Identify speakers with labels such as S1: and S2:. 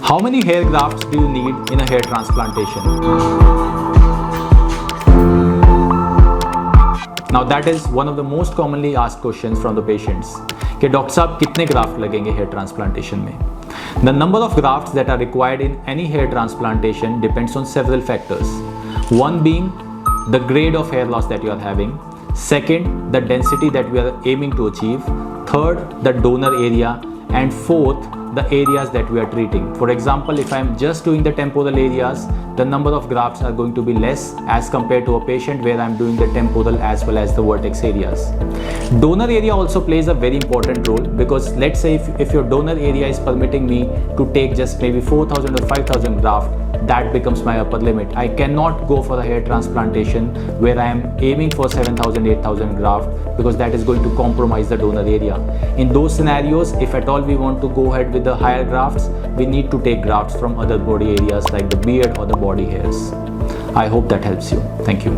S1: How many hair grafts do you need in a hair transplantation? Now that is one of the most commonly asked questions from the patients कि doctor साहब कितने graft लगेंगे hair transplantation में? The number of grafts that are required in any hair transplantation depends on several factors. One being the grade of hair loss that you are having. Second, the density that we are aiming to achieve. Third, the donor area. And fourth, the areas that we are treating. For example, if I am just doing the temporal areas, the number of grafts are going to be less as compared to a patient where I am doing the temporal as well as the vertex areas. Donor area also plays a very important role, because let's say if your donor area is permitting me to take just maybe 4,000 or 5,000 graft, that becomes my upper limit. I cannot go for a hair transplantation where I am aiming for 7,000, 8,000 graft, because that is going to compromise the donor area. In those scenarios, if at all we want to go ahead with the higher grafts, we need to take grafts from other body areas like the beard or the body hairs. I hope that helps you. Thank you.